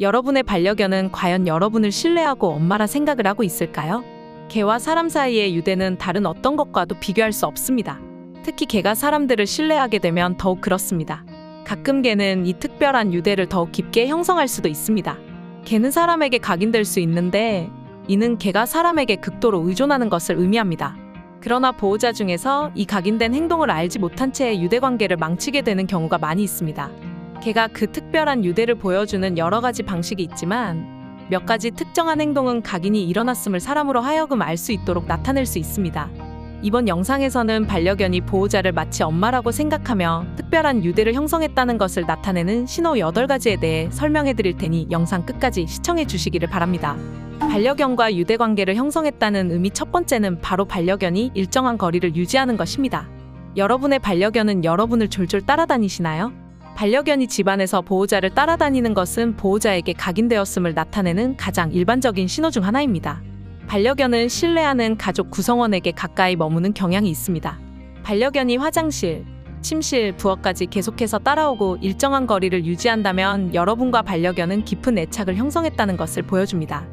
여러분의 반려견은 과연 여러분을 신뢰하고 엄마라 생각을 하고 있을까요? 개와 사람 사이의 유대는 다른 어떤 것과도 비교할 수 없습니다. 특히 개가 사람들을 신뢰하게 되면 더욱 그렇습니다. 가끔 개는 이 특별한 유대를 더욱 깊게 형성할 수도 있습니다. 개는 사람에게 각인될 수 있는데 이는 개가 사람에게 극도로 의존하는 것을 의미합니다. 그러나 보호자 중에서 이 각인된 행동을 알지 못한 채 유대관계를 망치게 되는 경우가 많이 있습니다. 개가 그 특별한 유대를 보여주는 여러 가지 방식이 있지만 몇 가지 특정한 행동은 각인이 일어났음을 사람으로 하여금 알 수 있도록 나타낼 수 있습니다. 이번 영상에서는 반려견이 보호자를 마치 엄마라고 생각하며 특별한 유대를 형성했다는 것을 나타내는 신호 8가지에 대해 설명해 드릴 테니 영상 끝까지 시청해 주시기를 바랍니다. 반려견과 유대관계를 형성했다는 의미 첫 번째는 바로 반려견이 일정한 거리를 유지하는 것입니다. 여러분의 반려견은 여러분을 졸졸 따라다니시나요? 반려견이 집안에서 보호자를 따라다니는 것은 보호자에게 각인되었음을 나타내는 가장 일반적인 신호 중 하나입니다. 반려견은 신뢰하는 가족 구성원에게 가까이 머무는 경향이 있습니다. 반려견이 화장실, 침실, 부엌까지 계속해서 따라오고 일정한 거리를 유지한다면 여러분과 반려견은 깊은 애착을 형성했다는 것을 보여줍니다.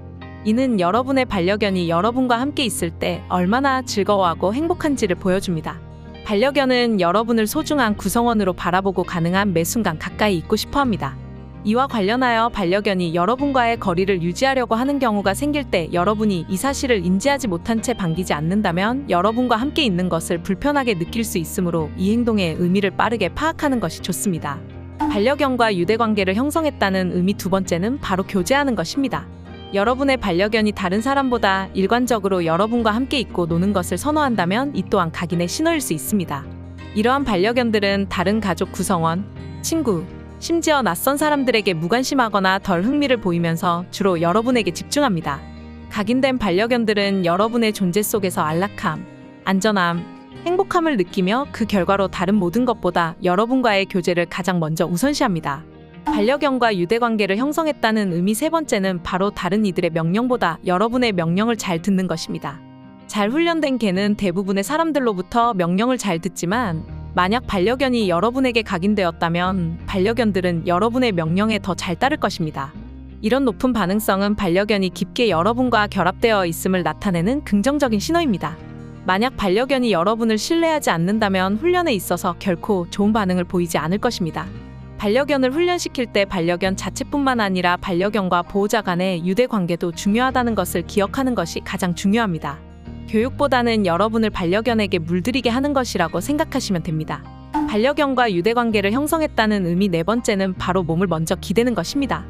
이는 여러분의 반려견이 여러분과 함께 있을 때 얼마나 즐거워하고 행복한지를 보여줍니다. 반려견은 여러분을 소중한 구성원으로 바라보고 가능한 매 순간 가까이 있고 싶어합니다. 이와 관련하여 반려견이 여러분과의 거리를 유지하려고 하는 경우가 생길 때 여러분이 이 사실을 인지하지 못한 채 반기지 않는다면 여러분과 함께 있는 것을 불편하게 느낄 수 있으므로 이 행동의 의미를 빠르게 파악하는 것이 좋습니다. 반려견과 유대관계를 형성했다는 의미 두 번째는 바로 교제하는 것입니다. 여러분의 반려견이 다른 사람보다 일관적으로 여러분과 함께 있고 노는 것을 선호한다면 이 또한 각인의 신호일 수 있습니다. 이러한 반려견들은 다른 가족 구성원, 친구, 심지어 낯선 사람들에게 무관심하거나 덜 흥미를 보이면서 주로 여러분에게 집중합니다. 각인된 반려견들은 여러분의 존재 속에서 안락함, 안전함, 행복함을 느끼며 그 결과로 다른 모든 것보다 여러분과의 교제를 가장 먼저 우선시합니다. 반려견과 유대관계를 형성했다는 의미 세 번째는 바로 다른 이들의 명령보다 여러분의 명령을 잘 듣는 것입니다. 잘 훈련된 개는 대부분의 사람들로부터 명령을 잘 듣지만 만약 반려견이 여러분에게 각인되었다면 반려견들은 여러분의 명령에 더 잘 따를 것입니다. 이런 높은 반응성은 반려견이 깊게 여러분과 결합되어 있음을 나타내는 긍정적인 신호입니다. 만약 반려견이 여러분을 신뢰하지 않는다면 훈련에 있어서 결코 좋은 반응을 보이지 않을 것입니다. 반려견을 훈련시킬 때 반려견 자체뿐만 아니라 반려견과 보호자 간의 유대관계도 중요하다는 것을 기억하는 것이 가장 중요합니다. 교육보다는 여러분을 반려견에게 물들이게 하는 것이라고 생각하시면 됩니다. 반려견과 유대관계를 형성했다는 의미 네 번째는 바로 몸을 먼저 기대는 것입니다.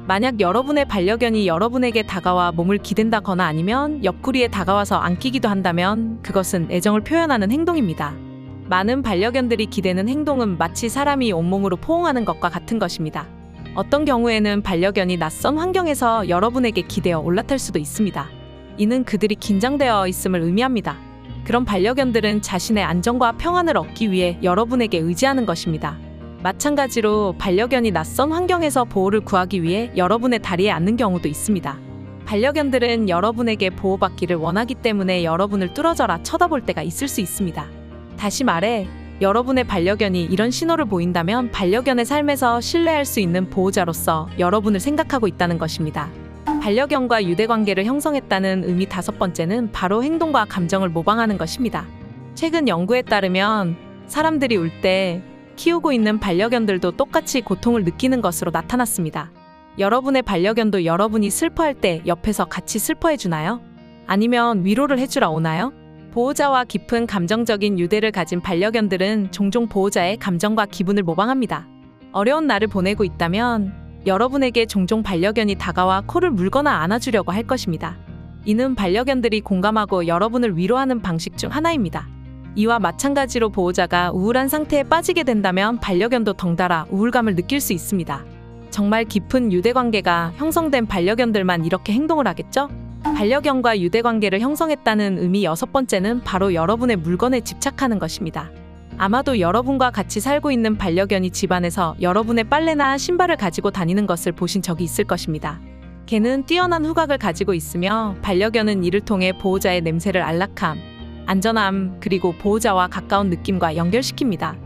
만약 여러분의 반려견이 여러분에게 다가와 몸을 기댄다거나 아니면 옆구리에 다가와서 안기기도 한다면 그것은 애정을 표현하는 행동입니다. 많은 반려견들이 기대는 행동은 마치 사람이 온몸으로 포옹하는 것과 같은 것입니다. 어떤 경우에는 반려견이 낯선 환경에서 여러분에게 기대어 올라탈 수도 있습니다. 이는 그들이 긴장되어 있음을 의미합니다. 그런 반려견들은 자신의 안정과 평안을 얻기 위해 여러분에게 의지하는 것입니다. 마찬가지로 반려견이 낯선 환경에서 보호를 구하기 위해 여러분의 다리에 앉는 경우도 있습니다. 반려견들은 여러분에게 보호받기를 원하기 때문에 여러분을 뚫어져라 쳐다볼 때가 있을 수 있습니다. 다시 말해, 여러분의 반려견이 이런 신호를 보인다면 반려견의 삶에서 신뢰할 수 있는 보호자로서 여러분을 생각하고 있다는 것입니다. 반려견과 유대관계를 형성했다는 의미 다섯 번째는 바로 행동과 감정을 모방하는 것입니다. 최근 연구에 따르면 사람들이 울 때 키우고 있는 반려견들도 똑같이 고통을 느끼는 것으로 나타났습니다. 여러분의 반려견도 여러분이 슬퍼할 때 옆에서 같이 슬퍼해 주나요? 아니면 위로를 해주러 오나요? 보호자와 깊은 감정적인 유대를 가진 반려견들은 종종 보호자의 감정과 기분을 모방합니다. 어려운 날을 보내고 있다면 여러분에게 종종 반려견이 다가와 코를 물거나 안아주려고 할 것입니다. 이는 반려견들이 공감하고 여러분을 위로하는 방식 중 하나입니다. 이와 마찬가지로 보호자가 우울한 상태에 빠지게 된다면 반려견도 덩달아 우울감을 느낄 수 있습니다. 정말 깊은 유대관계가 형성된 반려견들만 이렇게 행동을 하겠죠? 반려견과 유대관계를 형성했다는 의미 여섯 번째는 바로 여러분의 물건에 집착하는 것입니다. 아마도 여러분과 같이 살고 있는 반려견이 집안에서 여러분의 빨래나 신발을 가지고 다니는 것을 보신 적이 있을 것입니다. 개는 뛰어난 후각을 가지고 있으며 반려견은 이를 통해 보호자의 냄새를 안락함, 안전함, 그리고 보호자와 가까운 느낌과 연결시킵니다.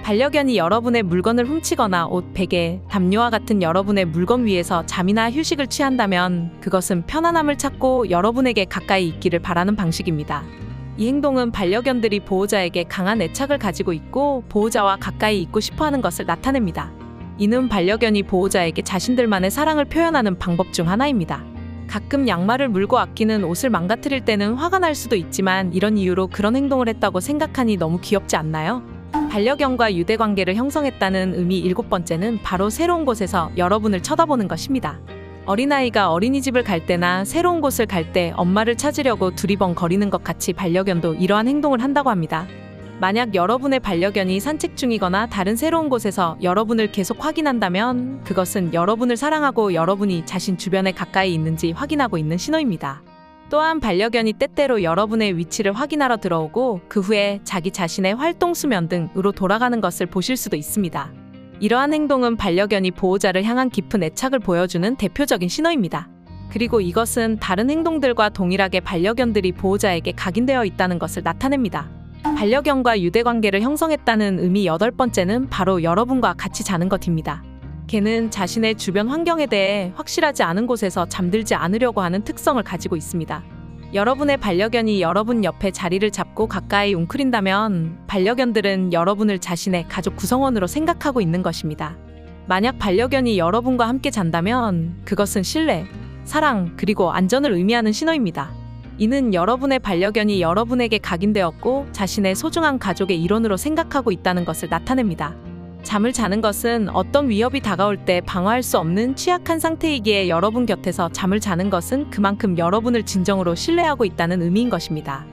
반려견이 여러분의 물건을 훔치거나 옷, 베개, 담요와 같은 여러분의 물건 위에서 잠이나 휴식을 취한다면 그것은 편안함을 찾고 여러분에게 가까이 있기를 바라는 방식입니다. 이 행동은 반려견들이 보호자에게 강한 애착을 가지고 있고 보호자와 가까이 있고 싶어하는 것을 나타냅니다. 이는 반려견이 보호자에게 자신들만의 사랑을 표현하는 방법 중 하나입니다. 가끔 양말을 물고 아끼는 옷을 망가뜨릴 때는 화가 날 수도 있지만 이런 이유로 그런 행동을 했다고 생각하니 너무 귀엽지 않나요? 반려견과 유대관계를 형성했다는 의미 7번째는 바로 새로운 곳에서 여러분을 쳐다보는 것입니다. 어린아이가 어린이집을 갈 때나 새로운 곳을 갈 때 엄마를 찾으려고 두리번거리는 것 같이 반려견도 이러한 행동을 한다고 합니다. 만약 여러분의 반려견이 산책 중이거나 다른 새로운 곳에서 여러분을 계속 확인한다면 그것은 여러분을 사랑하고 여러분이 자신 주변에 가까이 있는지 확인하고 있는 신호입니다. 또한 반려견이 때때로 여러분의 위치를 확인하러 들어오고 그 후에 자기 자신의 활동 수면 등으로 돌아가는 것을 보실 수도 있습니다. 이러한 행동은 반려견이 보호자를 향한 깊은 애착을 보여주는 대표적인 신호입니다. 그리고 이것은 다른 행동들과 동일하게 반려견들이 보호자에게 각인되어 있다는 것을 나타냅니다. 반려견과 유대관계를 형성했다는 의미 8번째는 바로 여러분과 같이 자는 것입니다. 개는 자신의 주변 환경에 대해 확실하지 않은 곳에서 잠들지 않으려고 하는 특성을 가지고 있습니다. 여러분의 반려견이 여러분 옆에 자리를 잡고 가까이 웅크린다면 반려견들은 여러분을 자신의 가족 구성원으로 생각하고 있는 것입니다. 만약 반려견이 여러분과 함께 잔다면 그것은 신뢰, 사랑, 그리고 안전을 의미하는 신호입니다. 이는 여러분의 반려견이 여러분에게 각인되었고 자신의 소중한 가족의 일원으로 생각하고 있다는 것을 나타냅니다. 잠을 자는 것은 어떤 위협이 다가올 때 방어할 수 없는 취약한 상태이기에 여러분 곁에서 잠을 자는 것은 그만큼 여러분을 진정으로 신뢰하고 있다는 의미인 것입니다.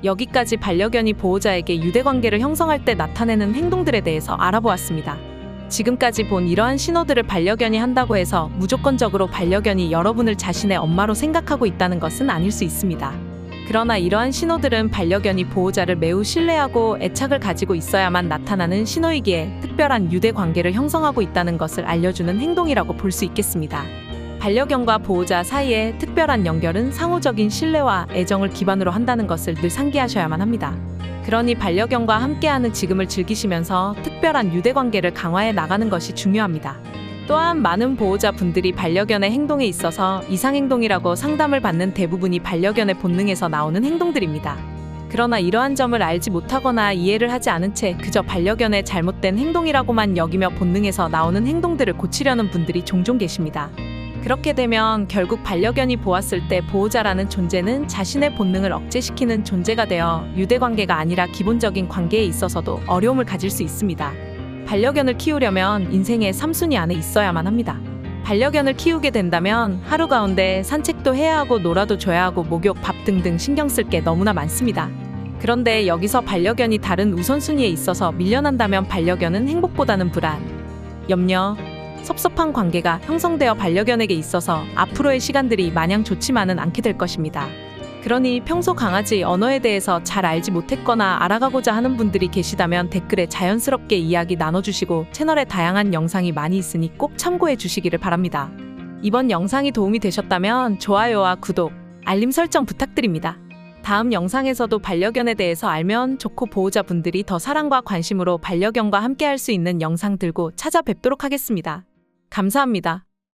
여기까지 반려견이 보호자에게 유대관계를 형성할 때 나타내는 행동들에 대해서 알아보았습니다. 지금까지 본 이러한 신호들을 반려견이 한다고 해서 무조건적으로 반려견이 여러분을 자신의 엄마로 생각하고 있다는 것은 아닐 수 있습니다. 그러나 이러한 신호들은 반려견이 보호자를 매우 신뢰하고 애착을 가지고 있어야만 나타나는 신호이기에 특별한 유대 관계를 형성하고 있다는 것을 알려주는 행동이라고 볼 수 있겠습니다. 반려견과 보호자 사이의 특별한 연결은 상호적인 신뢰와 애정을 기반으로 한다는 것을 늘 상기하셔야만 합니다. 그러니 반려견과 함께하는 지금을 즐기시면서 특별한 유대 관계를 강화해 나가는 것이 중요합니다. 또한 많은 보호자분들이 반려견의 행동에 있어서 이상행동이라고 상담을 받는 대부분이 반려견의 본능에서 나오는 행동들입니다. 그러나 이러한 점을 알지 못하거나 이해를 하지 않은 채 그저 반려견의 잘못된 행동이라고만 여기며 본능에서 나오는 행동들을 고치려는 분들이 종종 계십니다. 그렇게 되면 결국 반려견이 보았을 때 보호자라는 존재는 자신의 본능을 억제시키는 존재가 되어 유대관계가 아니라 기본적인 관계에 있어서도 어려움을 가질 수 있습니다. 반려견을 키우려면 인생의 3순위 안에 있어야만 합니다. 반려견을 키우게 된다면 하루 가운데 산책도 해야 하고 놀아도 줘야 하고 목욕, 밥 등등 신경 쓸 게 너무나 많습니다. 그런데 여기서 반려견이 다른 우선순위에 있어서 밀려난다면 반려견은 행복보다는 불안, 염려, 섭섭한 관계가 형성되어 반려견에게 있어서 앞으로의 시간들이 마냥 좋지만은 않게 될 것입니다. 그러니 평소 강아지 언어에 대해서 잘 알지 못했거나 알아가고자 하는 분들이 계시다면 댓글에 자연스럽게 이야기 나눠주시고 채널에 다양한 영상이 많이 있으니 꼭 참고해 주시기를 바랍니다. 이번 영상이 도움이 되셨다면 좋아요와 구독, 알림 설정 부탁드립니다. 다음 영상에서도 반려견에 대해서 알면 좋고 보호자분들이 더 사랑과 관심으로 반려견과 함께 할 수 있는 영상 들고 찾아뵙도록 하겠습니다. 감사합니다.